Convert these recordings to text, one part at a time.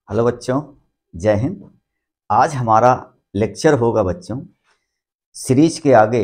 Hello बच्चों, जय हिंद। आज हमारा लेक्चर होगा बच्चों सीरीज के आगे।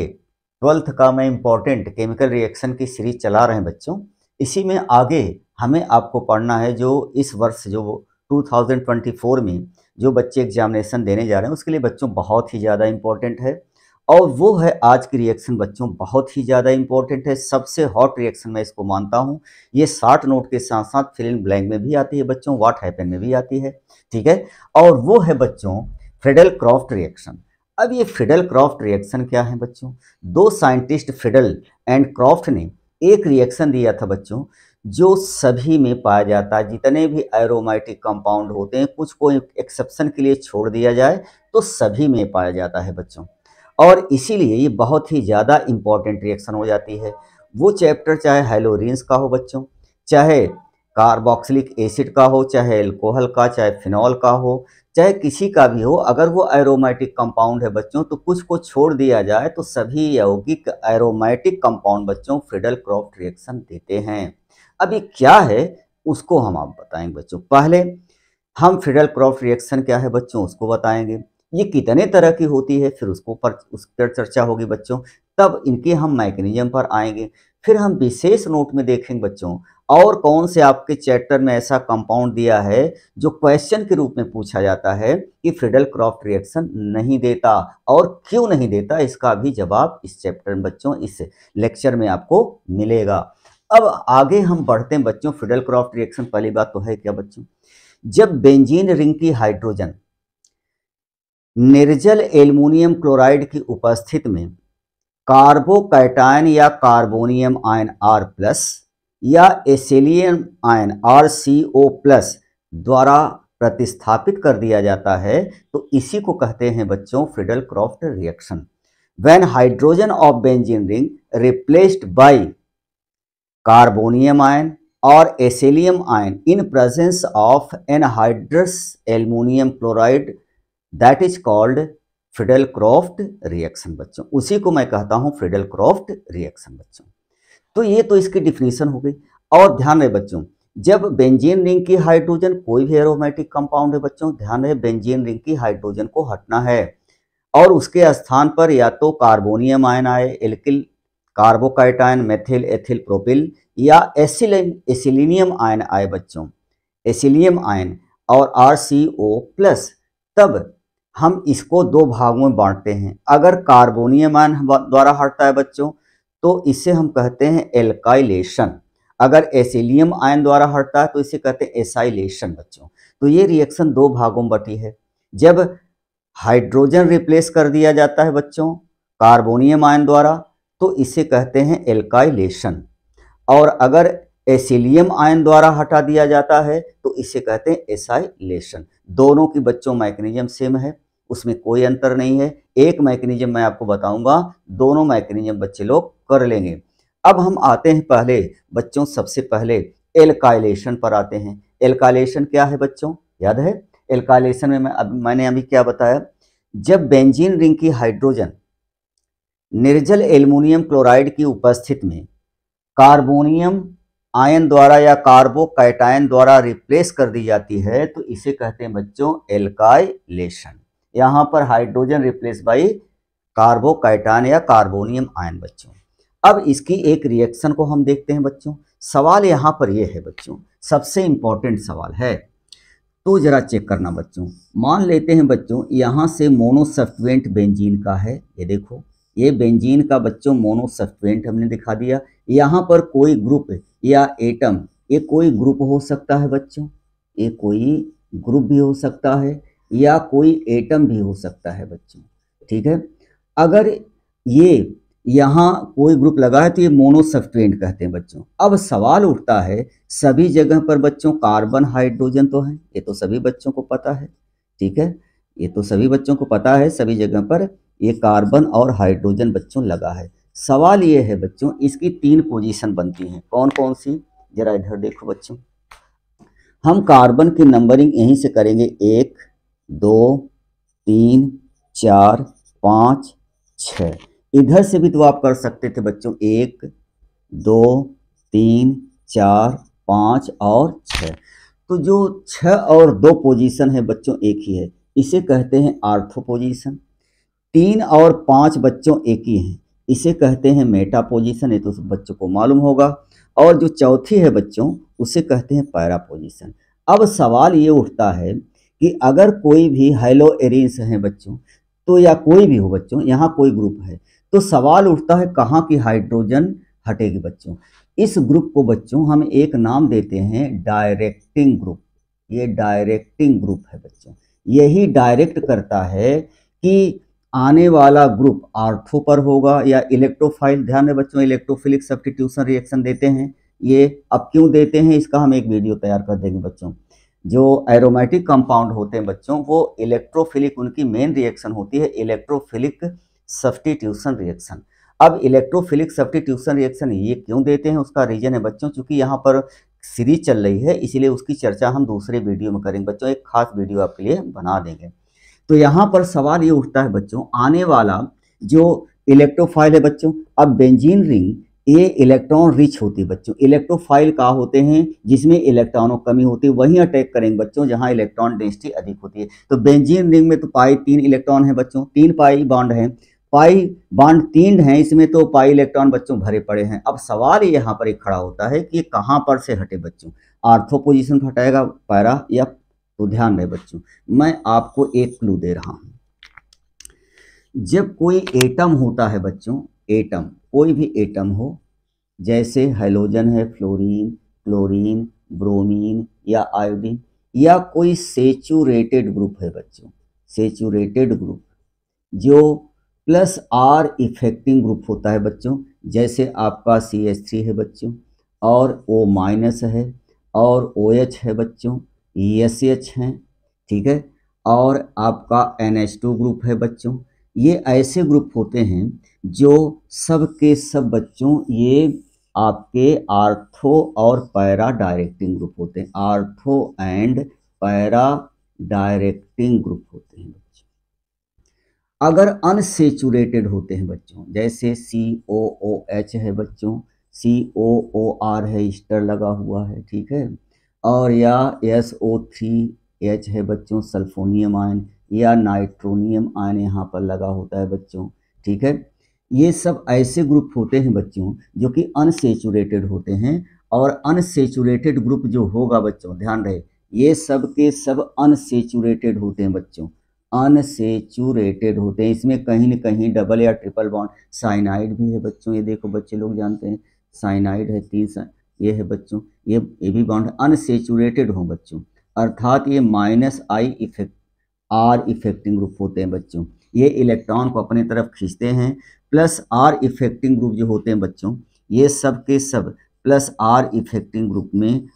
12th का मैं इम्पोर्टेंट केमिकल रिएक्शन की सीरीज चला रहे हैं बच्चों। इसी में आगे हमें आपको पढ़ना है जो इस वर्ष जो 2024 में जो बच्चे एग्जामिनेशन देने जा रहे हैं उसके लिए बच्चों बहुत ही ज़्यादा इम्पोर्टेंट है। और वो है आज की रिएक्शन बच्चों, बहुत ही ज़्यादा इम्पोर्टेंट है, सबसे हॉट रिएक्शन मैं इसको मानता हूँ। ये 60 नोट के साथ साथ फिल इन ब्लैंक में भी आती है बच्चों, व्हाट हैपन में भी आती है। ठीक है, और वो है बच्चों फ्रीडल क्रॉफ्ट रिएक्शन। अब ये फ्रीडल क्रॉफ्ट रिएक्शन क्या है बच्चों? दो साइंटिस्ट फ्रीडल एंड क्रॉफ्ट ने एक रिएक्शन दिया था बच्चों जो सभी में पाया जाता है। जितने भी एरोमेटिक कंपाउंड होते हैं, कुछ को एक्सेप्शन के लिए छोड़ दिया जाए तो सभी में पाया जाता है बच्चों। और इसीलिए ये बहुत ही ज़्यादा इम्पॉर्टेंट रिएक्शन हो जाती है। वो चैप्टर चाहे हेलोरिन्स का हो बच्चों, चाहे कार्बोक्सिलिक एसिड का हो, चाहे अल्कोहल का, चाहे फिनॉल का हो, चाहे किसी का भी हो, अगर वो एरोमेटिक कंपाउंड है बच्चों तो कुछ को छोड़ दिया जाए तो सभी यौगिक एरोमेटिक कंपाउंड बच्चों फ्रीडल क्रॉफ्ट रिएक्शन देते हैं। अब ये क्या है उसको हम आप बताएंगे बच्चों। पहले हम फ्रीडल क्रॉफ्ट रिएक्शन क्या है बच्चों उसको बताएंगे, ये कितने तरह की होती है फिर उस पर चर्चा होगी बच्चों। तब इनके हम मैकेनिज्म पर आएंगे। फिर हम विशेष नोट में देखेंगे बच्चों और कौन से आपके चैप्टर में ऐसा कंपाउंड दिया है जो क्वेश्चन के रूप में पूछा जाता है कि फ्रीडल क्रॉफ्ट रिएक्शन नहीं देता और क्यों नहीं देता, इसका भी जवाब इस चैप्टर में बच्चों इस लेक्चर में आपको मिलेगा। अब आगे हम बढ़ते हैं बच्चों। फ्रीडल क्रॉफ्ट रिएक्शन पहली बात तो है क्या बच्चों, जब बेंजीन रिंग की हाइड्रोजन निर्जल एल्युमिनियम क्लोराइड की उपस्थिति में कार्बोकैटायन या कार्बोनियम आयन R प्लस या एसिलियम आयन RCO प्लस द्वारा प्रतिस्थापित कर दिया जाता है तो इसी को कहते हैं बच्चों Friedel Crafts reaction. When hydrogen of benzene ring replaced by carbonium ion और acylium ion in presence of anhydrous aluminium chloride that is called Friedel Crafts reaction बच्चों। उसी को मैं कहता हूं फ्रीडल क्रॉफ्ट रिएक्शन बच्चों। तो ये तो इसकी डिफिनीशन हो गई। और ध्यान रहे बच्चों, जब बेंजीन रिंग की हाइड्रोजन कोई भी एरोमेटिक कंपाउंड है बच्चों, ध्यान रहे बेंजीन रिंग की हाइड्रोजन को हटना है और उसके स्थान पर या तो कार्बोनियम आयन आए, alkyl carbocation methyl ethyl propyl, या एसिलिनियम आयन आए बच्चों, एसिलियम आयन और RCO प्लस। तब हम इसको दो भागों में बांटते हैं। अगर कार्बोनियम आयन द्वारा हटता है बच्चों तो इसे हम कहते हैं एल्काइलेशन। अगर एसिलियम आयन द्वारा हटता है तो इसे कहते हैं एसाइलेशन बच्चों। तो ये रिएक्शन दो भागों में बटी है। जब हाइड्रोजन रिप्लेस कर दिया जाता है बच्चों कार्बोनियम आयन द्वारा तो इसे कहते हैं एल्काइलेशन, और अगर एसिलियम आयन द्वारा हटा दिया जाता है तो इसे कहते हैं एसाइलेशन। दोनों की बच्चों मैकेनिज्म सेम है, उसमें कोई अंतर नहीं है। एक मैकेनिज्म मैं आपको बताऊंगा, दोनों मैकेनिज्म बच्चे लोग कर लेंगे। अब हम आते हैं पहले बच्चों, सबसे पहले एल्काइलेशन पर आते हैं। एल्काइलेशन क्या है बच्चों, याद है? एल्काइलेशन में मैंने अभी क्या बताया, जब बेंजीन रिंग की हाइड्रोजन निर्जल एल्युमिनियम क्लोराइड की उपस्थिति में कार्बोनियम आयन द्वारा या कार्बोकैटायन द्वारा रिप्लेस कर दी जाती है तो इसे कहते हैं बच्चों एल्काइलेशन। यहाँ पर हाइड्रोजन रिप्लेस बाय कार्बोकैटायन या कार्बोनियम आयन बच्चों। अब इसकी एक रिएक्शन को हम देखते हैं बच्चों। सवाल यहाँ पर यह है बच्चों, सबसे इंपॉर्टेंट सवाल है, तो जरा चेक करना बच्चों। मान लेते हैं बच्चों यहाँ से मोनोसब्स्टिट्यूएंट बेंजीन का है, ये देखो ये बेंजीन का बच्चों मोनोसब्स्टिट्यूएंट हमने दिखा दिया। यहाँ पर कोई ग्रुप या एटम, ये कोई ग्रुप हो सकता है बच्चों, ये कोई ग्रुप भी हो सकता है या कोई एटम भी हो सकता है बच्चों। ठीक है, अगर ये यहाँ कोई ग्रुप लगा है तो ये मोनोसब्स्टिट्यूएंट कहते हैं बच्चों। अब सवाल उठता है सभी जगह पर बच्चों कार्बन हाइड्रोजन तो है, ये तो सभी बच्चों को पता है। ठीक है, ये तो सभी बच्चों को पता है, सभी जगह पर ये कार्बन और हाइड्रोजन बच्चों लगा है। सवाल ये है बच्चों इसकी तीन पोजीशन बनती हैं, कौन कौन सी, जरा इधर देखो बच्चों। हम कार्बन की नंबरिंग यहीं से करेंगे, 1 2 3 4 5 6। इधर से भी तो आप कर सकते थे बच्चों, 1 2 3 4 5 और 6। तो जो 6 और 2 पोजीशन है बच्चों एक ही है, इसे कहते हैं आर्थो पोजीशन। 3 और 5 बच्चों एक ही हैं, इसे कहते हैं मेटा पोजीशन, ये तो बच्चों को मालूम होगा। और जो चौथी है बच्चों, उसे कहते हैं पैरा पोजीशन। अब सवाल ये उठता है कि अगर कोई भी हेलोएरिन्स हैं बच्चों, तो या कोई भी हो बच्चों, यहाँ कोई ग्रुप है, तो सवाल उठता है कहाँ की हाइड्रोजन हटेगी बच्चों। इस ग्रुप को बच्चों हम एक नाम देते हैं डायरेक्टिंग ग्रुप। ये डायरेक्टिंग ग्रुप है बच्चों, यही डायरेक्ट करता है कि आने वाला ग्रुप आर्थो पर होगा या इलेक्ट्रोफाइल। ध्यान रहे बच्चों, इलेक्ट्रोफिलिक सब्स्टिट्यूशन रिएक्शन देते हैं, ये अब क्यों देते हैं इसका हम एक वीडियो तैयार कर देंगे बच्चों। जो एरोमेटिक कंपाउंड होते हैं बच्चों, वो इलेक्ट्रोफिलिक, उनकी मेन रिएक्शन होती है इलेक्ट्रोफिलिक सब्स्टिट्यूशन रिएक्शन। अब इलेक्ट्रोफिलिक सब्स्टिट्यूशन रिएक्शन ये क्यों देते हैं, उसका रीजन है बच्चों, चूंकि यहाँ पर सीरीज चल रही है, इसीलिए उसकी चर्चा हम दूसरे वीडियो में करेंगे बच्चों, एक खास वीडियो आपके लिए बना देंगे। तो यहाँ पर सवाल ये उठता है बच्चों, आने वाला जो इलेक्ट्रोफाइल है बच्चों, अब बेंजीन रिंग ये इलेक्ट्रॉन रिच होती है बच्चों। इलेक्ट्रोफाइल का होते हैं जिसमें इलेक्ट्रॉनों कमी होती है, वहीं अटैक करेंगे बच्चों जहाँ इलेक्ट्रॉन डेंसिटी अधिक होती है। तो बेंजीन रिंग में तो पाई 3 इलेक्ट्रॉन है बच्चों, 3 पाई बॉन्ड हैं, पाई बॉन्ड 3 हैं, इसमें तो पाई इलेक्ट्रॉन बच्चों भरे पड़े हैं। अब सवाल यहाँ पर एक खड़ा होता है कि कहाँ पर से हटे बच्चों, आर्थो पोजीशन पर हटाएगा, पैरा या। तो ध्यान रहे बच्चों, मैं आपको एक क्लू दे रहा हूं। जब कोई एटम होता है बच्चों, एटम, कोई भी एटम हो, जैसे हाइड्रोजन है, फ्लोरीन, क्लोरीन, ब्रोमीन या आयोडीन, या कोई सेचुरेटेड ग्रुप है बच्चों, सेचुरेटेड ग्रुप जो प्लस आर इफेक्टिंग ग्रुप होता है बच्चों, जैसे आपका CH3 है बच्चों, और O- है, और OH है बच्चों, SH हैं, ठीक है, और आपका NH2 ग्रुप है बच्चों। ये ऐसे ग्रुप होते हैं जो सब के सब बच्चों ये आपके आर्थो और पैरा डायरेक्टिंग ग्रुप होते हैं, ortho and para directing group होते हैं बच्चों। अगर अनसेचुरेटेड होते हैं बच्चों, जैसे COOH है बच्चों, COOR है, ईस्टर लगा हुआ है, ठीक है, और या SO3H है बच्चों, सल्फोनियम आयन, या नाइट्रोनियम आयन यहाँ पर लगा होता है बच्चों, ठीक है। ये सब ऐसे ग्रुप होते हैं बच्चों जो कि अनसेचुरेटेड होते हैं, और अनसेचुरेटेड ग्रुप जो होगा बच्चों, ध्यान रहे, ये सब के सब अनसेचुरेटेड होते हैं बच्चों, अनसेचुरेटेड होते हैं। इसमें कहीं न कहीं डबल या ट्रिपल बॉन्ड, साइनाइड भी है बच्चों, ये देखो बच्चे लोग जानते हैं, साइनाइड है, 3 ये है बच्चों, ये भी बॉन्ड अनसेचुरेटेड हो बच्चों, अर्थात ये आर इफेक्टिंग ग्रुप होते हैं बच्चों। ये इलेक्ट्रॉन को अपने तरफ खींचते हैं। प्लस आर इफेक्टिंग ग्रुप जो होते हैं बच्चों, ये सब के सब प्लस आर इफेक्टिंग ग्रुप में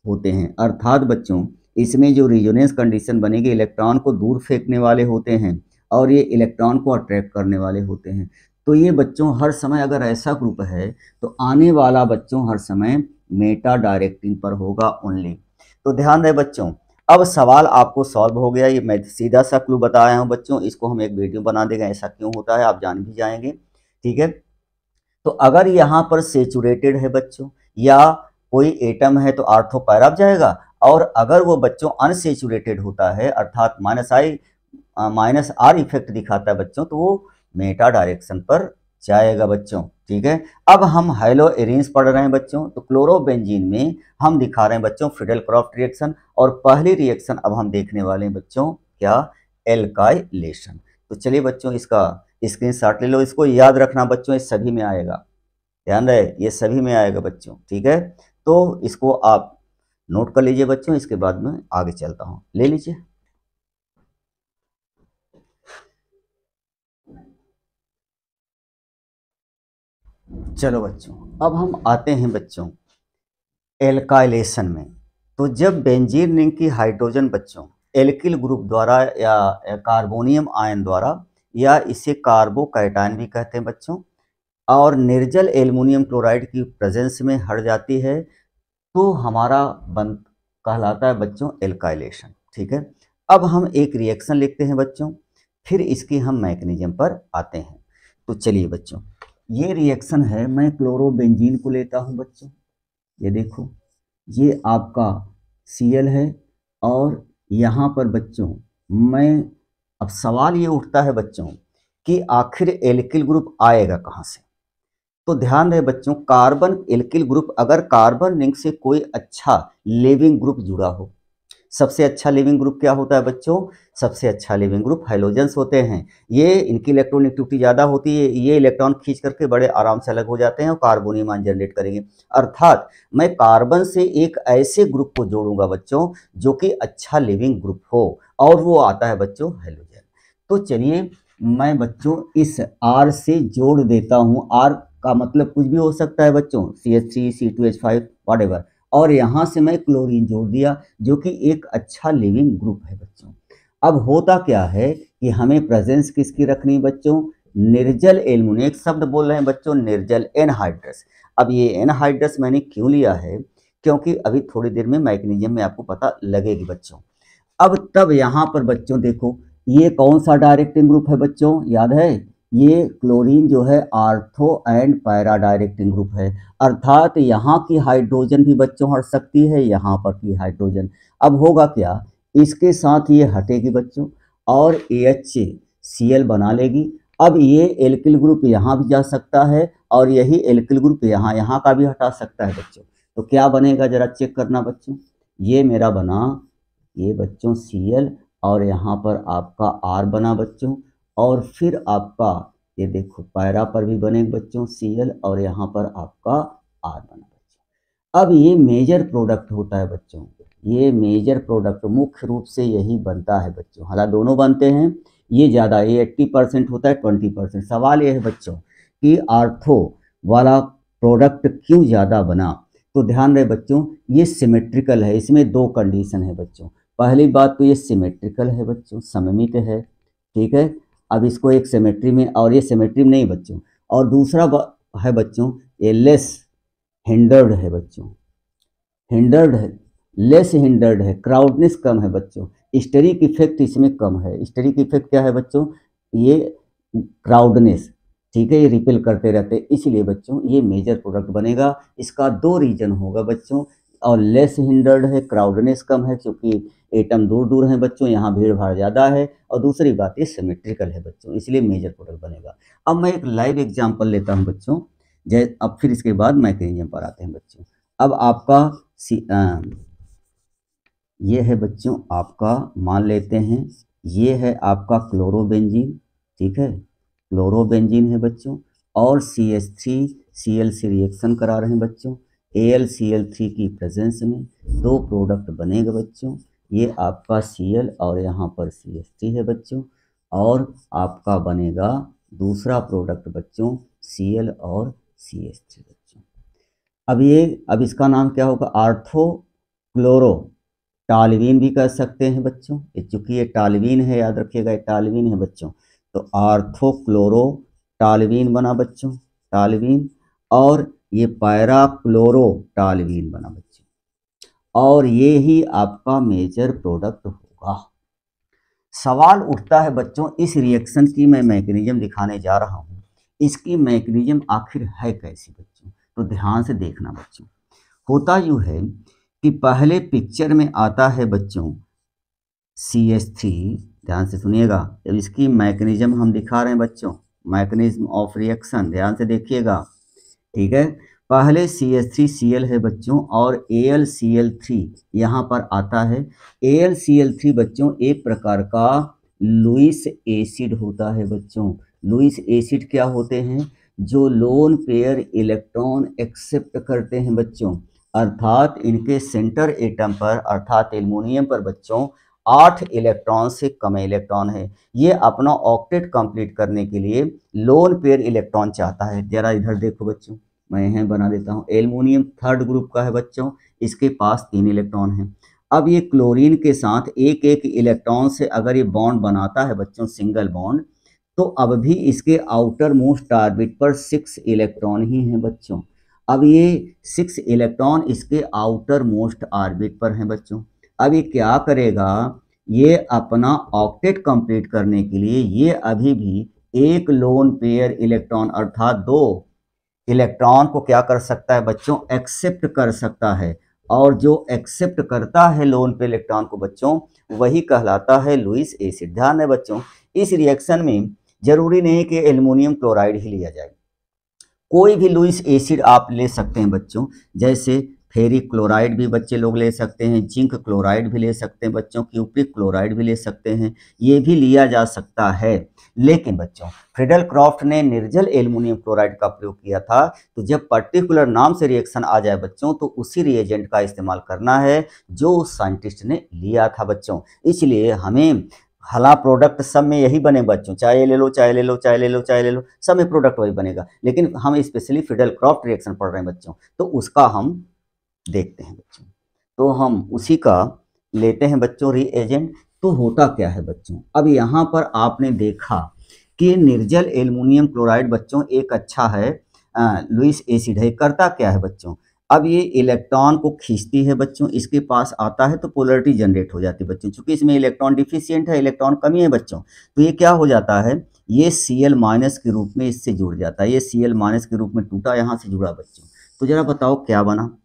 होते हैं, अर्थात बच्चों इसमें जो रिजोनेंस कंडीशन बनेगी, इलेक्ट्रॉन को दूर फेंकने वाले होते हैं और ये इलेक्ट्रॉन को अट्रैक्ट करने वाले होते हैं। तो ये बच्चों हर समय अगर ऐसा ग्रुप है तो आने वाला बच्चों हर समय मेटा डायरेक्टिंग पर होगा ओनली। तो ध्यान रहे बच्चों, अब सवाल आपको सॉल्व हो गया। ये मैं सीधा सा क्लू बताया हूँ बच्चों, इसको हम एक वीडियो बना देंगे, ऐसा क्यों होता है आप जान भी जाएंगे, ठीक है। तो अगर यहाँ पर सेचुरेटेड है बच्चों या कोई एटम है तो आर्थो पैरा जाएगा, और अगर वो बच्चों अनसेचुरेटेड होता है अर्थात माइनस आर इफेक्ट दिखाता है बच्चों, तो वो मेटा डायरेक्शन पर जाएगा बच्चों, ठीक है। अब हम हेलोएरिन्स पढ़ रहे हैं बच्चों, तो क्लोरोबेंजीन में हम दिखा रहे हैं बच्चों फ्रीडल क्रॉफ्ट रिएक्शन, और पहली रिएक्शन अब हम देखने वाले हैं बच्चों क्या, एल्काइलेशन। तो चलिए बच्चों इसका स्क्रीनशॉट ले लो, इसको याद रखना बच्चों, ये सभी में आएगा, ध्यान रहे ये सभी में आएगा बच्चों, ठीक है। तो इसको आप नोट कर लीजिए बच्चों, इसके बाद में आगे चलता हूँ, ले लीजिए। चलो बच्चों, अब हम आते हैं बच्चों एल्काइलेशन में। तो जब बेंजीन रिंग की हाइड्रोजन बच्चों एल्किल ग्रुप द्वारा या कार्बोनियम आयन द्वारा, या इसे कार्बोकैटायन भी कहते हैं बच्चों, और निर्जल एल्युमिनियम क्लोराइड की प्रेजेंस में हट जाती है, तो हमारा बन कहलाता है बच्चों एल्काइलेशन, ठीक है। अब हम एक रिएक्शन लिखते हैं बच्चों, फिर इसकी हम मैकेनिज्म पर आते हैं। तो चलिए बच्चों, ये रिएक्शन है, मैं क्लोरोबेंजीन को लेता हूं बच्चों, ये देखो, ये आपका Cl है। और यहाँ पर बच्चों मैं अब सवाल ये उठता है बच्चों कि आखिर एल्किल ग्रुप आएगा कहाँ से। तो ध्यान रहे बच्चों, कार्बन एल्किल ग्रुप, अगर कार्बन रिंग से कोई अच्छा लिविंग ग्रुप जुड़ा हो, सबसे अच्छा लिविंग ग्रुप क्या होता है बच्चों? सबसे अच्छा लिविंग ग्रुप हैलोजेंस होते हैं। ये इनकी इलेक्ट्रोनेगेटिविटी ज़्यादा होती है, ये इलेक्ट्रॉन खींच करके बड़े आराम से अलग हो जाते हैं और कार्बोनियम आयन जनरेट करेंगे। अर्थात मैं कार्बन से एक ऐसे ग्रुप को जोड़ूंगा बच्चों जो कि अच्छा लिविंग ग्रुप हो, और वो आता है बच्चों हैलोजन। तो चलिए मैं बच्चों इस R से जोड़ देता हूँ। R का मतलब कुछ भी हो सकता है बच्चों, CH3 C2H5 वॉटेवर। और यहाँ से मैं क्लोरीन जोड़ दिया जो कि एक अच्छा लिविंग ग्रुप है बच्चों। अब होता क्या है कि हमें प्रेजेंस किसकी रखनी बच्चों? निर्जल एल्युमिनियम। एक शब्द बोल रहे हैं बच्चों, निर्जल एनहाइड्रस। अब ये एनहाइड्रस मैंने क्यों लिया है? क्योंकि अभी थोड़ी देर में मैग्नीशियम में आपको पता लगेगी बच्चों। अब तब यहाँ पर बच्चों देखो, ये कौन सा डायरेक्टिंग ग्रुप है बच्चों? याद है, ये क्लोरीन जो है ortho and para directing group है। अर्थात यहाँ की हाइड्रोजन भी बच्चों हट सकती है, यहाँ पर की हाइड्रोजन। अब होगा क्या, इसके साथ ये हटेगी बच्चों और AHCl बना लेगी। अब ये एल्किल ग्रुप यहाँ भी जा सकता है और यही एल्किल ग्रुप यहाँ का भी हटा सकता है बच्चों। तो क्या बनेगा जरा चेक करना बच्चों। ये मेरा बना, ये बच्चों Cl, और यहाँ पर आपका R बना बच्चों। और फिर आपका ये देखो पैरा पर भी बने बच्चों Cl, और यहाँ पर आपका R बना बच्चों। अब ये मेजर प्रोडक्ट होता है बच्चों, ये मेजर प्रोडक्ट मुख्य रूप से यही बनता है बच्चों। हालांकि दोनों बनते हैं, ये ज़्यादा, ये 80% होता है 20%। सवाल ये है बच्चों कि आर्थो वाला प्रोडक्ट क्यों ज़्यादा बना। तो ध्यान रहे बच्चों, ये सिमेट्रिकल है, इसमें दो कंडीशन है बच्चों। पहली बात तो ये सिमेट्रिकल है बच्चों, सममित है, ठीक है। अब इसको एक सिमेट्री में, और ये सिमेट्री में नहीं बच्चों। और दूसरा है बच्चों, ये लेस हिंडर्ड है बच्चों, हिंडर्ड है, लेस हिंडर्ड है, क्राउडनेस कम है बच्चों। स्टेरिक इफेक्ट इसमें कम है। स्टेरिक इफेक्ट क्या है बच्चों? ये क्राउडनेस, ठीक है, ये रिपेल करते रहते हैं, इसलिए बच्चों ये मेजर प्रोडक्ट बनेगा। इसका दो रीजन होगा बच्चों, और लेस हिंडर्ड है, क्राउडनेस कम है क्योंकि एटम दूर दूर हैं बच्चों, यहाँ भीड़ भाड़ ज़्यादा है। और दूसरी बात ये सिमेट्रिकल है बच्चों, इसलिए मेजर प्रोडक्ट बनेगा। अब मैं एक लाइव एग्जाम्पल लेता हूँ बच्चों, अब फिर इसके बाद मैकेनिज्म पर आते हैं बच्चों। अब आपका ये है बच्चों आपका, मान लेते हैं ये है आपका क्लोरोबेंजीन, ठीक है, क्लोरोबेंजीन है बच्चों। और CH3Cl से रिएक्शन करा रहे हैं बच्चों, AlCl3 की प्रेजेंस में दो प्रोडक्ट बनेगा बच्चों। ये आपका Cl और यहाँ पर CH3 है बच्चों, और आपका बनेगा दूसरा प्रोडक्ट बच्चों Cl और CH3 बच्चों। अब इसका नाम क्या होगा? आर्थो क्लोरो टालवीन भी कह सकते हैं बच्चों, चूंकि ये टालवीन है, याद रखिएगा ये टालवीन है बच्चों। तो आर्थो क्लोरो टालवीन बना बच्चों, टालवीन। और ये पैरा क्लोरो टालवीन बना बच्चों, और ये ही आपका मेजर प्रोडक्ट होगा। सवाल उठता है बच्चों, इस रिएक्शन की मैं मैकेनिज्म दिखाने जा रहा हूँ, इसकी मैकेनिज्म आखिर है कैसी बच्चों? तो ध्यान से देखना बच्चों। होता यूँ है कि पहले पिक्चर में आता है बच्चों CH3, ध्यान से सुनिएगा। जब इसकी मैकेनिज्म हम दिखा रहे हैं बच्चों, मैकेनिज्म ऑफ रिएक्शन, ध्यान से देखिएगा, ठीक है। पहले CH3Cl है बच्चों, और AlCl3 यहाँ पर आता है। AlCl3 बच्चों एक प्रकार का लुईस एसिड होता है बच्चों। लुईस एसिड क्या होते हैं? जो लोन पेयर इलेक्ट्रॉन एक्सेप्ट करते हैं बच्चों। अर्थात इनके सेंटर एटम पर, अर्थात एल्युमिनियम पर बच्चों 8 इलेक्ट्रॉन से कम इलेक्ट्रॉन है। ये अपना ऑक्टेट कंप्लीट करने के लिए लोन पेयर इलेक्ट्रॉन चाहता है। जरा इधर देखो बच्चों, मैं यहाँ बना देता हूँ। एल्युमिनियम थर्ड ग्रुप का है बच्चों, इसके पास 3 इलेक्ट्रॉन हैं। अब ये क्लोरीन के साथ एक एक इलेक्ट्रॉन से अगर ये बॉन्ड बनाता है बच्चों, सिंगल बॉन्ड, तो अब भी इसके आउटर मोस्ट ऑर्बिट पर 6 इलेक्ट्रॉन ही हैं बच्चों। अब ये 6 इलेक्ट्रॉन इसके आउटर मोस्ट ऑर्बिट पर हैं बच्चों। अब ये क्या करेगा? ये अपना ऑक्टेट कंप्लीट करने के लिए ये अभी भी एक लोन पेयर इलेक्ट्रॉन, अर्थात 2 इलेक्ट्रॉन को क्या कर सकता है बच्चों? एक्सेप्ट कर सकता है। और जो एक्सेप्ट करता है लोन पे इलेक्ट्रॉन को बच्चों वही कहलाता है लुईस एसिड। ध्यान है बच्चों, इस रिएक्शन में जरूरी नहीं कि एल्युमिनियम क्लोराइड ही लिया जाए, कोई भी लुईस एसिड आप ले सकते हैं बच्चों, जैसे फेरिक क्लोराइड भी बच्चे लोग ले सकते हैं, जिंक क्लोराइड भी ले सकते हैं बच्चों, क्यूप्रिक क्लोराइड भी ले सकते हैं, ये भी लिया जा सकता है। लेकिन बच्चों फ्रीडल क्रॉफ्ट ने निर्जल एल्युमिनियम क्लोराइड का प्रयोग किया था, तो जब पर्टिकुलर नाम से रिएक्शन आ जाए बच्चों तो उसी रिएजेंट का इस्तेमाल करना है जो उस साइंटिस्ट ने लिया था बच्चों। इसलिए हमें हला प्रोडक्ट सब में यही बने बच्चों, चाहे ले लो चाहे ले लो चाहे ले लो चाहे ले लो, सब में प्रोडक्ट वही बनेगा। लेकिन हम स्पेशली फ्रीडल क्रॉफ्ट रिएक्शन पढ़ रहे हैं बच्चों, तो उसका हम देखते हैं बच्चों। तो हम उसी का लेते हैं बच्चों रिएजेंट। तो होता क्या है बच्चों, अब यहाँ पर आपने देखा कि निर्जल एल्युमिनियम क्लोराइड बच्चों एक अच्छा है लुईस एसिड है। करता क्या है बच्चों, अब ये इलेक्ट्रॉन को खींचती है बच्चों, इसके पास आता है तो पोलरिटी जनरेट हो जाती है बच्चों। चूंकि इसमें इलेक्ट्रॉन डिफिशियंट है, इलेक्ट्रॉन कमी है बच्चों, तो ये क्या हो जाता है, ये Cl माइनस के रूप में इससे जुड़ जाता है। ये Cl माइनस के रूप में टूटा, यहाँ से जुड़ा बच्चों। तो जरा बताओ क्या बना,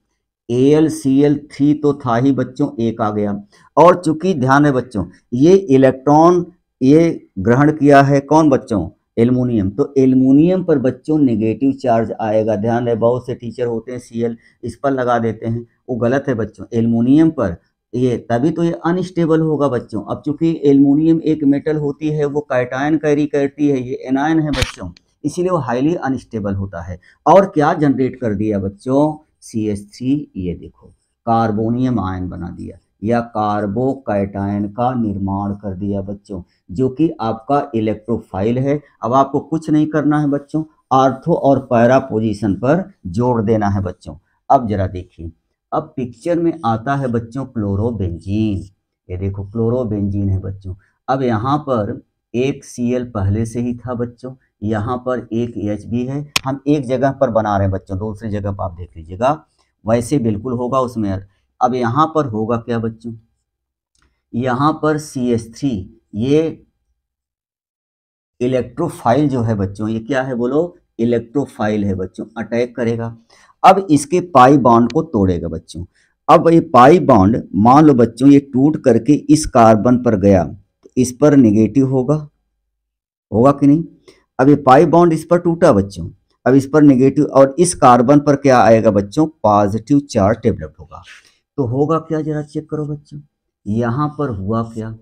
AlCl3 तो था ही बच्चों, एक आ गया। और चूंकि ध्यान है बच्चों, ये इलेक्ट्रॉन ये ग्रहण किया है कौन बच्चों, एल्युमिनियम, तो एल्युमिनियम पर बच्चों नेगेटिव चार्ज आएगा। ध्यान है, बहुत से टीचर होते हैं Cl इस पर लगा देते हैं, वो गलत है बच्चों। एल्युमिनियम पर ये तभी तो ये अनस्टेबल होगा बच्चों। अब चूंकि एल्युमिनियम एक मेटल होती है, वो कैटायन कैरी करती है, ये एनायन है बच्चों, इसीलिए वो हाईली अनस्टेबल होता है। और क्या जनरेट कर दिया बच्चों, CH3, ये देखो कार्बोनियम आयन बना दिया या कार्बोकैटायन का निर्माण कर दिया बच्चों, जो कि आपका इलेक्ट्रोफाइल है। अब आपको कुछ नहीं करना है बच्चों, आर्थो और पैरा पोजीशन पर जोड़ देना है बच्चों। अब जरा देखिए, अब पिक्चर में आता है बच्चों क्लोरोबेंजीन। ये देखो क्लोरोबेंजीन है बच्चों। अब यहाँ पर एक Cl पहले से ही था बच्चों, यहाँ पर एक H भी है। हम एक जगह पर बना रहे हैं बच्चों, दूसरी जगह पर आप देख लीजिएगा वैसे बिल्कुल होगा उसमें। अब यहाँ पर होगा क्या बच्चों, यहाँ पर CH3 ये इलेक्ट्रोफाइल जो है बच्चों, ये क्या है बोलो, इलेक्ट्रोफाइल है बच्चों, अटैक करेगा। अब इसके पाई बॉन्ड को तोड़ेगा बच्चों। अब ये पाई बॉन्ड मान लो बच्चों ये टूट करके इस कार्बन पर गया, तो इस पर नेगेटिव होगा, होगा कि नहीं। अब ये पाई बॉन्ड इस पर टूटा बच्चों, अब इस पर नेगेटिव, और इस कार्बन पर क्या आएगा बच्चों, पॉजिटिव चार्ज डेवलप होगा। तो होगा क्या, जरा चेक करो बच्चों, यहाँ पर हुआ क्या,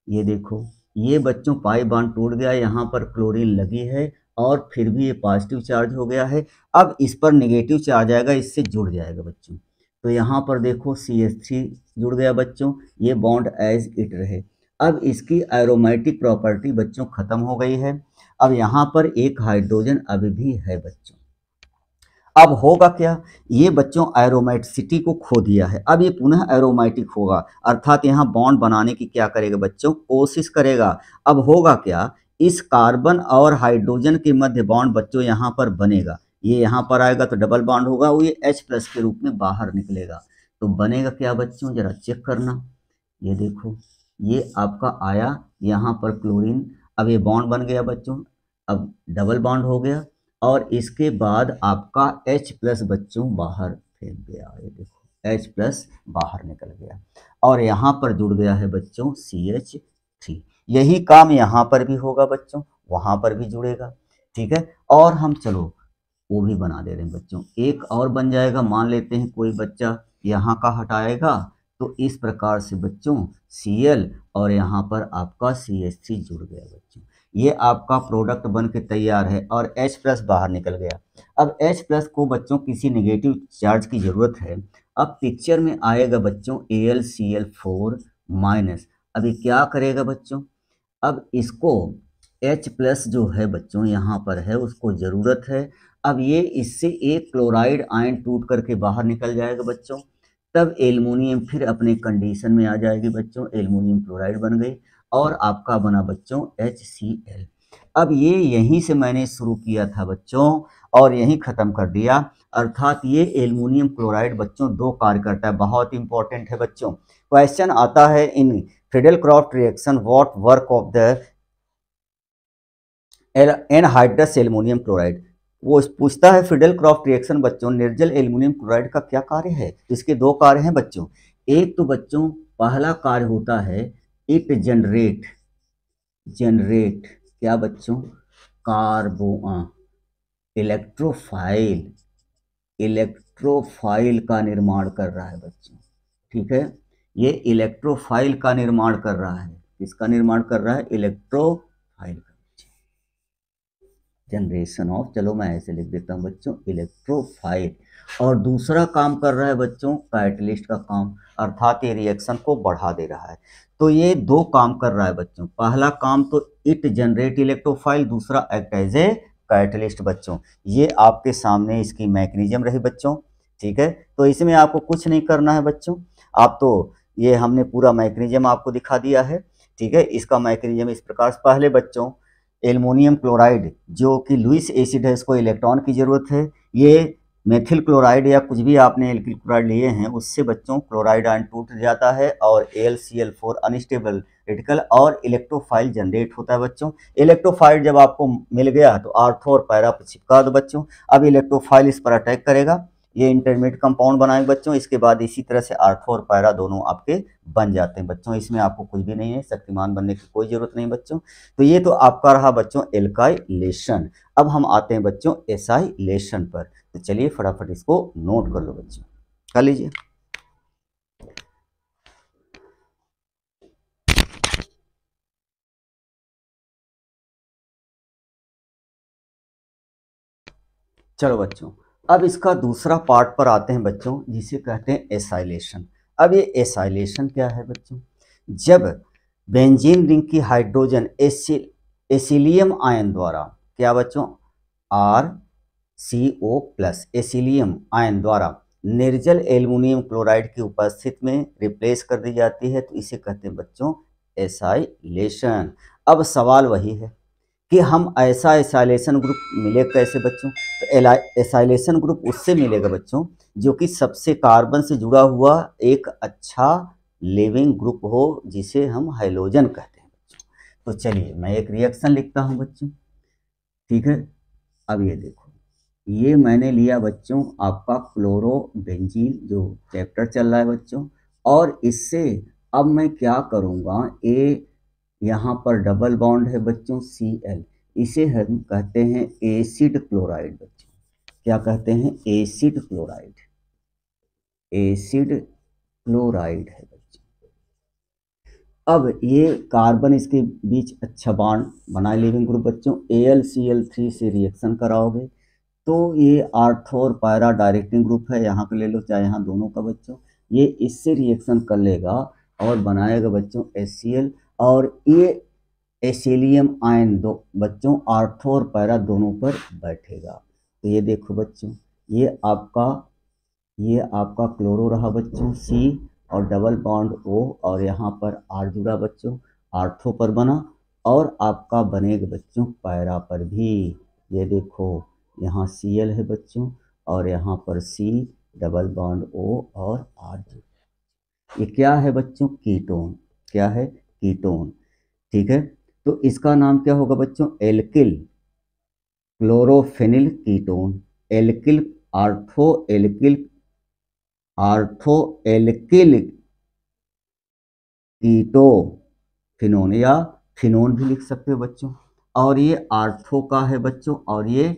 ये देखो ये बच्चों पाई बॉन्ड टूट गया, यहाँ पर क्लोरीन लगी है और फिर भी ये पॉजिटिव चार्ज हो गया है। अब इस पर नेगेटिव चार्ज आएगा, इससे जुड़ जाएगा बच्चों। तो यहाँ पर देखो CH3 जुड़ गया बच्चों, ये बॉन्ड एज इट रहे। अब इसकी एरोमेटिक प्रॉपर्टी बच्चों खत्म हो गई है। अब यहाँ पर एक हाइड्रोजन अभी भी है बच्चों। अब होगा क्या, ये बच्चों एरोमेटिसिटी को खो दिया है, अब ये पुनः एरोमेटिक होगा, अर्थात यहाँ बॉन्ड बनाने की क्या करेगा बच्चों, कोशिश करेगा। अब होगा क्या, इस कार्बन और हाइड्रोजन के मध्य बॉन्ड बच्चों यहाँ पर बनेगा, ये यहाँ पर आएगा तो डबल बॉन्ड होगा, वो ये H+ के रूप में बाहर निकलेगा। तो बनेगा क्या बच्चों, जरा चेक करना, ये देखो ये आपका आया यहाँ पर क्लोरीन, अब ये बॉन्ड बन गया बच्चों, अब डबल बॉन्ड हो गया, और इसके बाद आपका H+ बच्चों बाहर फेंक गया, ये देखो H+ बाहर निकल गया, और यहाँ पर जुड़ गया है बच्चों CH3। यही काम यहाँ पर भी होगा बच्चों, वहाँ पर भी जुड़ेगा, ठीक है। और हम चलो वो भी बना दे रहे हैं बच्चों, एक और बन जाएगा। मान लेते हैं कोई बच्चा यहाँ का हटाएगा, तो इस प्रकार से बच्चों Cl और यहाँ पर आपका CH3 जुड़ गया बच्चों, ये आपका प्रोडक्ट बन के तैयार है, और H+ बाहर निकल गया। अब H+ को बच्चों किसी नेगेटिव चार्ज की ज़रूरत है। अब पिक्चर में आएगा बच्चों AlCl4-। अभी क्या करेगा बच्चों, अब इसको H+ जो है बच्चों यहाँ पर है, उसको ज़रूरत है। अब ये इससे एक क्लोराइड आयन टूट करके बाहर निकल जाएगा बच्चों, तब एल्युमिनियम फिर अपने कंडीशन में आ जाएगी बच्चों, एल्युमिनियम क्लोराइड बन गई, और आपका बना बच्चों HCl। अब ये यहीं से मैंने शुरू किया था बच्चों, और यहीं ख़त्म कर दिया, अर्थात ये एल्युमिनियम क्लोराइड बच्चों दो कार्य करता है, बहुत इंपॉर्टेंट है बच्चों। क्वेश्चन आता है in Friedel Crafts reaction, what work of the anhydrous aluminium chloride. वो पूछता है फिडेल क्रॉफ्ट रिएक्शन बच्चों, निर्जल एल्युमिनियम क्लोराइड का क्या कार्य है। इसके दो कार्य हैं बच्चों। एक तो बच्चों पहला कार्य होता है इट जनरेट, जनरेट क्या बच्चों, कार्बो इलेक्ट्रोफाइल, इलेक्ट्रोफाइल का निर्माण कर रहा है बच्चों। ठीक है, ये इलेक्ट्रोफाइल का निर्माण कर रहा है। किसका निर्माण कर रहा है, इलेक्ट्रोफाइल का। जनरेशन ऑफ, चलो मैं ऐसे लिख देता हूँ बच्चों, इलेक्ट्रोफाइल। और दूसरा काम कर रहा है बच्चों कैटलिस्ट का काम, अर्थात ये रिएक्शन को बढ़ा दे रहा है। तो ये दो काम कर रहा है बच्चों। पहला काम तो इट जनरेट इलेक्ट्रोफाइल, दूसरा एक्ट एज ए कैटलिस्ट बच्चों। ये आपके सामने इसकी मैकेनिज्म रही बच्चों। ठीक है, तो इसमें आपको कुछ नहीं करना है बच्चों। आप तो ये हमने पूरा मैकेनिज्म आपको दिखा दिया है। ठीक है, इसका मैकेनिज्म इस प्रकार से, पहले बच्चों एल्युमिनियम क्लोराइड जो कि लुईस एसिड है, इसको इलेक्ट्रॉन की ज़रूरत है। ये मेथिल क्लोराइड या कुछ भी आपने एल्किल क्लोराइड लिए हैं, उससे बच्चों क्लोराइड आयन टूट जाता है और AlCl4 अनस्टेबल रेडिकल और इलेक्ट्रोफाइल जनरेट होता है बच्चों। इलेक्ट्रोफाइल जब आपको मिल गया तो आर्थो और पैरा पर चिपका दो बच्चों। अब इलेक्ट्रोफाइल इस पर अटैक करेगा, ये इंटरमीडिएट कंपाउंड बनाएंगे बच्चों। इसके बाद इसी तरह से आर्थो और पैरा दोनों आपके बन जाते हैं बच्चों। इसमें आपको कुछ भी नहीं है, शक्तिमान बनने की कोई जरूरत नहीं बच्चों। तो ये तो आपका रहा बच्चों एल्काइलेशन। अब हम आते हैं बच्चों एसाइलेशन पर। तो चलिए फटाफट इसको नोट कर लो बच्चों, कर लीजिए। चलो बच्चों, अब इसका दूसरा पार्ट पर आते हैं बच्चों, जिसे कहते हैं एसाइलेशन। अब ये एसाइलेशन क्या है बच्चों, जब बेंजीन रिंग की हाइड्रोजन एसिलियम आयन द्वारा, क्या बच्चों, RCO प्लस एसिलियम आयन द्वारा निर्जल एल्युमिनियम क्लोराइड की उपस्थिति में रिप्लेस कर दी जाती है, तो इसे कहते हैं बच्चों एसाइलेशन। अब सवाल वही है कि हम ऐसा एसाइलेशन ग्रुप मिले कैसे बच्चों। तो एसाइलेशन ग्रुप उससे मिलेगा बच्चों जो कि सबसे कार्बन से जुड़ा हुआ एक अच्छा लिविंग ग्रुप हो, जिसे हम हाइड्रोजन कहते हैं बच्चों। तो चलिए मैं एक रिएक्शन लिखता हूं बच्चों। ठीक है, अब ये देखो, ये मैंने लिया बच्चों आपका क्लोरोबेंजीन जो चैप्टर चल रहा है बच्चों, और इससे अब मैं क्या करूँगा, यहाँ पर डबल बॉन्ड है बच्चों Cl, इसे हम कहते हैं एसिड क्लोराइड बच्चों। क्या कहते हैं, एसिड क्लोराइड, एसिड क्लोराइड है बच्चों। अब ये कार्बन इसके बीच अच्छा बॉन्ड बनाए लिविंग ग्रुप बच्चों, AlCl3 से रिएक्शन कराओगे तो ये आर्थो और पैरा डायरेक्टिंग ग्रुप है, यहाँ का ले लो चाहे यहाँ दोनों का बच्चों। ये इससे रिएक्शन कर लेगा और बनाएगा बच्चों HCl, और ये एसिलियम आयन दो बच्चों आर्थो और पैरा दोनों पर बैठेगा। तो ये देखो बच्चों, ये आपका क्लोरो रहा बच्चों C, और डबल बॉन्ड O, और यहाँ पर R जुड़ा बच्चों, आर्थो पर बना, और आपका बनेगा बच्चों पैरा पर भी। ये देखो यहाँ Cl है बच्चों, और यहाँ पर C, डबल बॉन्ड O और R जुड़ा। ये क्या है बच्चों, कीटोन। क्या है, कीटोन। ठीक है, तो इसका नाम क्या होगा बच्चों, alkyl chlorophenyl ketone. Alkyl, ortho alkyl, ortho alkyl keto phenone, या फिनोन भी लिख सकते हो बच्चों। और ये आर्थो का है बच्चों, और ये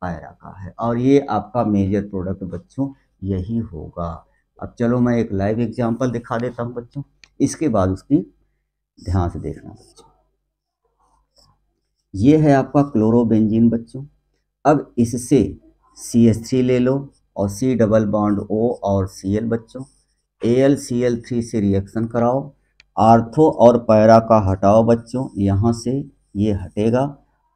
पैरा का है, और ये आपका मेजर प्रोडक्ट बच्चों यही होगा। अब चलो मैं एक लाइव एग्जांपल दिखा देता हूँ बच्चों, इसके बाद उसकी ध्यान से देखना बच्चों। ये है आपका क्लोरोबेंजीन बच्चों। अब इससे CH3 ले लो, और C डबल बॉन्ड O और Cl बच्चों, AlCl3 से रिएक्शन कराओ, आर्थो और पैरा का हटाओ बच्चों, यहाँ से ये हटेगा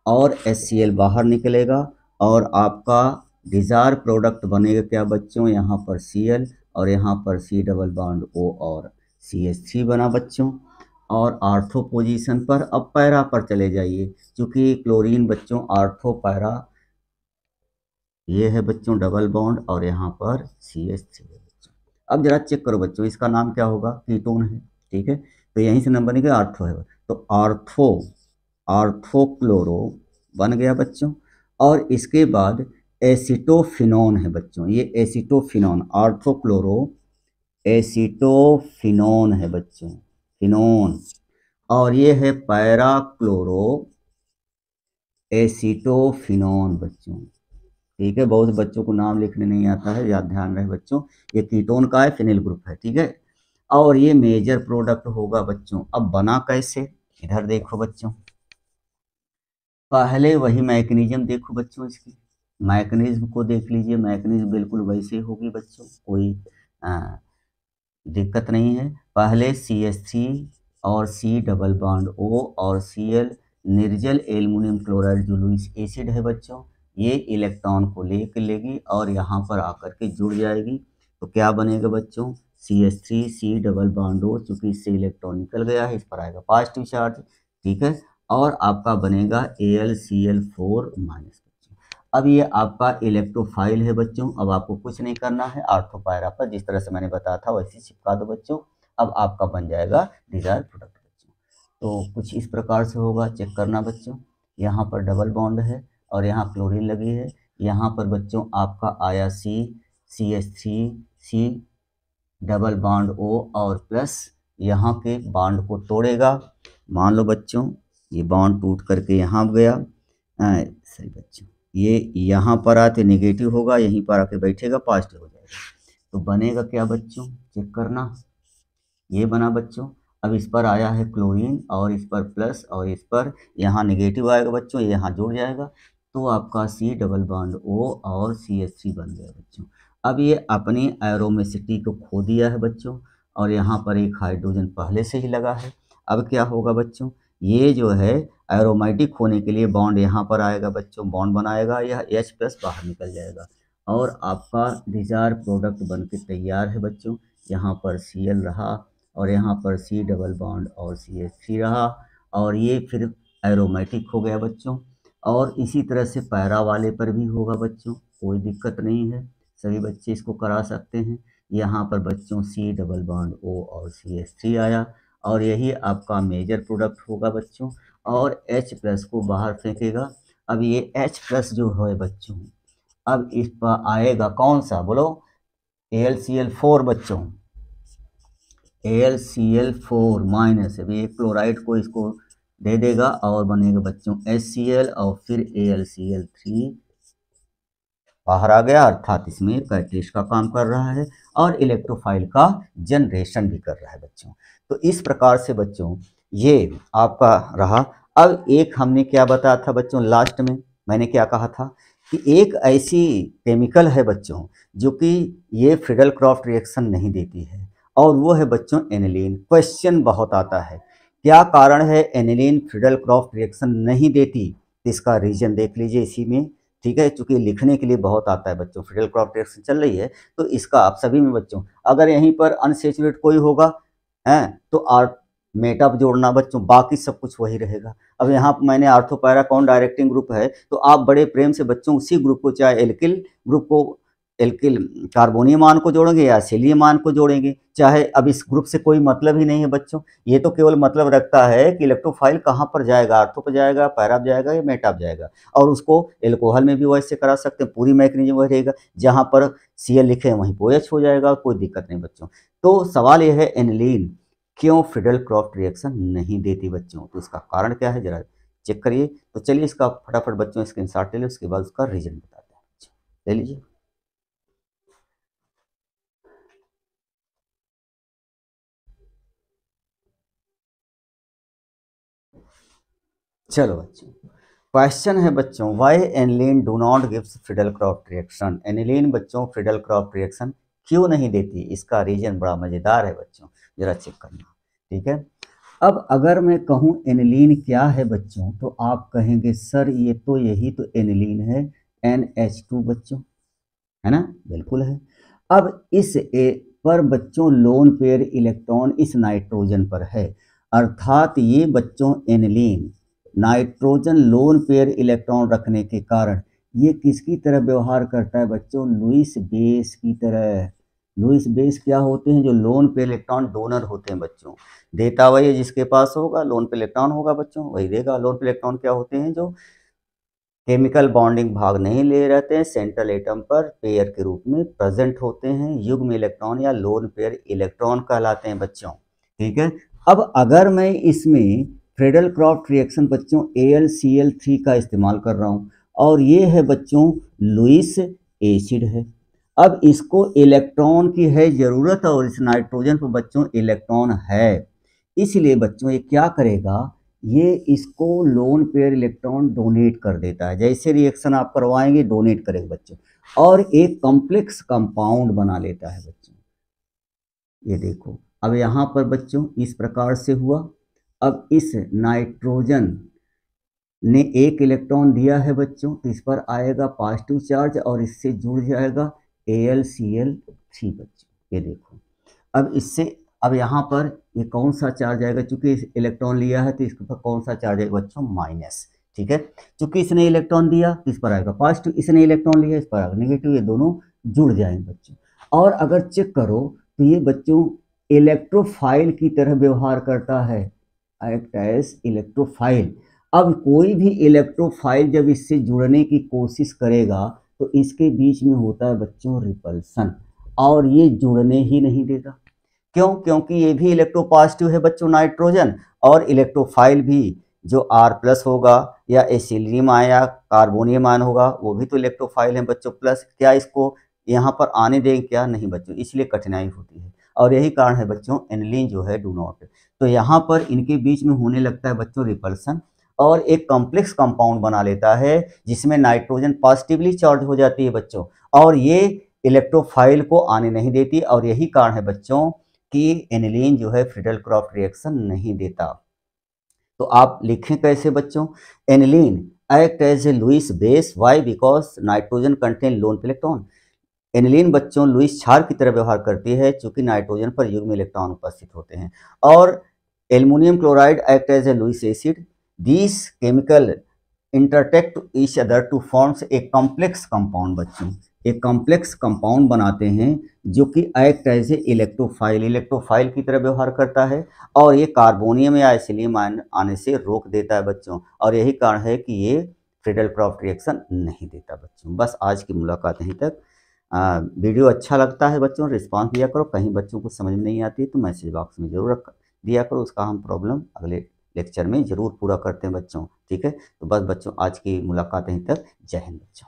और HCl बाहर निकलेगा, और आपका डिजायर प्रोडक्ट बनेगा क्या बच्चों, यहाँ पर Cl और यहाँ पर C डबल बॉन्ड O और CH3 बना बच्चों। और आर्थो पोजीशन पर, अब पैरा पर चले जाइए, क्योंकि क्लोरीन बच्चों आर्थो पैरा, ये है बच्चों डबल बॉन्ड, और यहाँ पर CH3 है बच्चों। अब जरा चेक करो बच्चों, इसका नाम क्या होगा, कीटोन है। ठीक है, तो यहीं से नंबर निकले, आर्थो है, तो आर्थो, आर्थो क्लोरो बन गया बच्चों। और इसके बाद एसिटोफिनोन है बच्चों, ये एसिटोफिनोन, ऑर्थोक्लोरो एसिटोफिनोन है बच्चों, फिनोन। और ये है पैराक्लोरो एसिटोफिनोन बच्चों। ठीक है, बहुत बच्चों को नाम लिखने नहीं आता है, याद ध्यान रहे बच्चों। ये कीटोन का है, फिनिल ग्रुप है। ठीक है, और ये मेजर प्रोडक्ट होगा बच्चों। अब बना कैसे, इधर देखो बच्चों, पहले वही मैकेनिज्म देखो बच्चों, इसकी मैकेनिज्म को देख लीजिए। मैकेनिज्म बिल्कुल वैसे होगी बच्चों, कोई दिक्कत नहीं है। पहले CH3 और C डबल बॉन्ड O और Cl निर्जल एल्युमिनियम क्लोराइड जो लुईस एसिड है बच्चों, ये इलेक्ट्रॉन को लेकर लेगी और यहाँ पर आकर के जुड़ जाएगी। तो क्या बनेगा बच्चों, CH3 C double bond O, चूंकि इससे इलेक्ट्रॉन निकल गया है, इस पर आएगा पॉजिटिव चार्ज। ठीक है, और आपका बनेगा AlCl4 माइनस। अब ये आपका इलेक्ट्रोफाइल है बच्चों। अब आपको कुछ नहीं करना है, ऑर्थोपैरा पर जिस तरह से मैंने बताया था वैसे चिपका दो बच्चों। अब आपका बन जाएगा डिजायर्ड प्रोडक्ट बच्चों। तो कुछ इस प्रकार से होगा, चेक करना बच्चों। यहाँ पर डबल बॉन्ड है और यहाँ क्लोरीन लगी है। यहाँ पर बच्चों आपका आया CH3C डबल बॉन्ड O और प्लस यहाँ के बॉन्ड को तोड़ेगा। मान लो बच्चों ये बॉन्ड टूट करके यहाँ गया, सही बच्चों, ये यहाँ पर आते नेगेटिव होगा, यहीं पर आके बैठेगा, पॉजिटिव हो जाएगा। तो बनेगा क्या बच्चों, चेक करना, ये बना बच्चों। अब इस पर आया है क्लोरीन और इस पर प्लस और इस पर यहाँ नेगेटिव आएगा बच्चों, ये यहाँ जुड़ जाएगा। तो आपका C डबल बॉन्ड O और CH3 बन गया बच्चों। अब ये अपनी एरोमेसिटी को खो दिया है बच्चों, और यहाँ पर एक हाइड्रोजन पहले से ही लगा है। अब क्या होगा बच्चों, ये जो है एरोमेटिक होने के लिए बॉन्ड यहाँ पर आएगा बच्चों, बॉन्ड बनाएगा, यह H प्लस बाहर निकल जाएगा और आपका डिजायर प्रोडक्ट बन के तैयार है बच्चों। यहाँ पर Cl रहा और यहाँ पर C डबल बॉन्ड और CH3 रहा, और ये फिर एरोमेटिक हो गया बच्चों। और इसी तरह से पैरा वाले पर भी होगा बच्चों, कोई दिक्कत नहीं है, सभी बच्चे इसको करा सकते हैं। यहाँ पर बच्चों C डबल बॉन्ड O और CH3 आया, और यही आपका मेजर प्रोडक्ट होगा बच्चों, और H प्लस को बाहर फेंकेगा। अब ये H प्लस जो है बच्चों, अब इस पर आएगा कौन सा, बोलो, AlCl4 बच्चों, AlCl4 माइनस, अभी एक क्लोराइड को इसको दे देगा और बनेगा बच्चों HCl और फिर AlCl3 बाहर आ गया, अर्थात इसमें कैटलिस्ट का काम कर रहा है और इलेक्ट्रोफाइल का जनरेशन भी कर रहा है बच्चों। तो इस प्रकार से बच्चों ये आपका रहा। अब एक हमने क्या बताया था बच्चों, लास्ट में मैंने क्या कहा था कि एक ऐसी केमिकल है बच्चों जो कि ये फ्रीडल क्रॉफ्ट रिएक्शन नहीं देती है, और वो है बच्चों एनिलीन। क्वेश्चन बहुत आता है, क्या कारण है एनिलीन फ्रीडल क्रॉफ्ट रिएक्शन नहीं देती, इसका रीजन देख लीजिए इसी में। ठीक है, चूंकि लिखने के लिए बहुत आता है बच्चों, फ्रीडल क्रॉफ्ट रिएक्शन चल रही है तो इसका आप सभी में बच्चों, अगर यहीं पर अनसेचुरेट कोई होगा है तो आर मेटअप जोड़ना बच्चों, बाकी सब कुछ वही रहेगा। अब यहाँ मैंने आर्थोपैरा कौन डायरेक्टिंग ग्रुप है, तो आप बड़े प्रेम से बच्चों उसी ग्रुप को, चाहे एल्किल ग्रुप को, एल्किल कार्बोनियम आयन को जोड़ेंगे या सेलियम आयन को जोड़ेंगे, चाहे अब इस ग्रुप से कोई मतलब ही नहीं है बच्चों। ये तो केवल मतलब रखता है कि इलेक्ट्रोफाइल कहाँ पर जाएगा, आर्थो पर जाएगा, पैरा पर जाएगा या मेटा पर जाएगा, और उसको एल्कोहल में भी वैसे करा सकते हैं, पूरी मैकेनिज्म वही रहेगा, जहाँ पर Cl लिखे हैं वहीं OH हो जाएगा, कोई दिक्कत नहीं बच्चों। तो सवाल यह है एनिलीन क्यों फ्रीडल क्रॉफ्ट रिएक्शन नहीं देती बच्चों, तो इसका कारण क्या है जरा चेक करिए। तो चलिए इसका फटाफट बच्चों स्क्रीनशॉट ले लो, उसके बाद उसका रीजन बताते हैं, ले लीजिए। चलो बच्चों, क्वेश्चन है बच्चों, why aniline do not gives Friedel Crafts reaction. Aniline बच्चों फ्रीडल क्रॉफ्ट रिएक्शन क्यों नहीं देती, इसका रीजन बड़ा मजेदार है बच्चों, जरा चेक करना। ठीक है, अब अगर मैं कहूँ एनिलीन क्या है बच्चों, तो आप कहेंगे सर ये तो यही तो एनिलीन है, NH2 बच्चों, है ना, बिल्कुल है। अब इस ए पर बच्चों लोन पेयर इलेक्ट्रॉन इस नाइट्रोजन पर है, अर्थात ये बच्चों aniline nitrogen lone pair electron रखने के कारण ये किसकी तरह व्यवहार करता है बच्चों, लुईस बेस की तरह। लुईस बेस क्या होते हैं, जो लोन पेयर इलेक्ट्रॉन डोनर होते हैं बच्चों, देता वही है जिसके पास होगा, लोन पेयर इलेक्ट्रॉन होगा बच्चों वही देगा। लोन पेयर इलेक्ट्रॉन क्या होते हैं, जो केमिकल बॉन्डिंग भाग नहीं ले रहते हैं, सेंट्रल एटम पर पेयर के रूप में प्रेजेंट होते हैं, युग्म इलेक्ट्रॉन या लोन पेयर इलेक्ट्रॉन कहलाते हैं बच्चों। ठीक है, अब अगर मैं इसमें फ्रेडल क्रॉफ्ट रिएक्शन बच्चों AlCl3 का इस्तेमाल कर रहा हूँ और ये है बच्चों लुईस एसिड है। अब इसको इलेक्ट्रॉन की है ज़रूरत और इस नाइट्रोजन पर बच्चों इलेक्ट्रॉन है, इसलिए बच्चों ये क्या करेगा, ये इसको लोन पेयर इलेक्ट्रॉन डोनेट कर देता है। जैसे रिएक्शन आप करवाएंगे डोनेट करेगा बच्चों, और एक कॉम्प्लेक्स कंपाउंड बना लेता है बच्चों। ये देखो, अब यहाँ पर बच्चों इस प्रकार से हुआ। अब इस नाइट्रोजन ने एक इलेक्ट्रॉन दिया है बच्चों, तो इस पर आएगा पॉजिटिव चार्ज और इससे जुड़ जाएगा AlCl3 बच्चों। ये देखो, अब यहाँ पर ये कौन सा चार्ज आएगा, चूंकि इलेक्ट्रॉन लिया है तो इसके ऊपर कौन सा चार्ज आएगा बच्चों, माइनस। ठीक है, चूंकि इसने इलेक्ट्रॉन दिया तो इस पर आएगा पॉजिटिव, इसने इलेक्ट्रॉन लिया इस पर आएगा नेगेटिव, ये दोनों जुड़ जाएंगे बच्चों। और अगर चेक करो तो ये बच्चों इलेक्ट्रोफाइल की तरह व्यवहार करता है, एक्ट एज इलेक्ट्रोफाइल। अब कोई भी इलेक्ट्रोफाइल जब इससे जुड़ने की कोशिश करेगा तो इसके बीच में होता है बच्चों रिपल्सन, और ये जुड़ने ही नहीं देगा। क्यों? क्योंकि ये भी इलेक्ट्रोपॉजिटिव है बच्चों नाइट्रोजन, और इलेक्ट्रोफाइल भी जो R+ होगा या एसिलियम आयन या कार्बोनियम आयन होगा वो भी तो इलेक्ट्रोफाइल है बच्चों प्लस। क्या इसको यहाँ पर आने देंगे? क्या नहीं बच्चों, इसलिए कठिनाई होती है। और यही कारण है बच्चों एनिलीन जो है डू नॉट, तो यहाँ पर इनके बीच में होने लगता है बच्चों रिपल्सन, और एक कॉम्प्लेक्स कंपाउंड बना लेता है जिसमें नाइट्रोजन पॉजिटिवली चार्ज हो जाती है बच्चों, और ये इलेक्ट्रोफाइल को आने नहीं देती। और यही कारण है बच्चों कि एनिलीन जो है फ्रीडल क्रॉफ्ट रिएक्शन नहीं देता। तो आप लिखें कैसे बच्चों, aniline act as a Lewis base, why? Because nitrogen contain lone electron. Aniline बच्चों लुईस क्षार की तरह व्यवहार करती है चूंकि नाइट्रोजन पर युग्म इलेक्ट्रॉन उपस्थित होते हैं। और aluminium chloride act as a Lewis acid, this chemical interact each other to forms a complex compound बच्चों, एक कॉम्प्लेक्स कंपाउंड बनाते हैं जो कि एक्ट एज ए इलेक्ट्रोफाइल की तरह व्यवहार करता है, और ये कार्बोनियम या एसिलियम आयन आने से रोक देता है बच्चों। और यही कारण है कि ये फ्रीडल क्रॉफ्ट रिएक्शन नहीं देता बच्चों। बस आज की मुलाकात यहीं तक। वीडियो अच्छा लगता है बच्चों रिस्पांस दिया करो, कहीं बच्चों को समझ में नहीं आती तो मैसेज बॉक्स में जरूर दिया करो, उसका हम प्रॉब्लम अगले लेक्चर में ज़रूर पूरा करते हैं बच्चों। ठीक है, तो बस बच्चों आज की मुलाकात यहीं तक। जय हिंद बच्चों।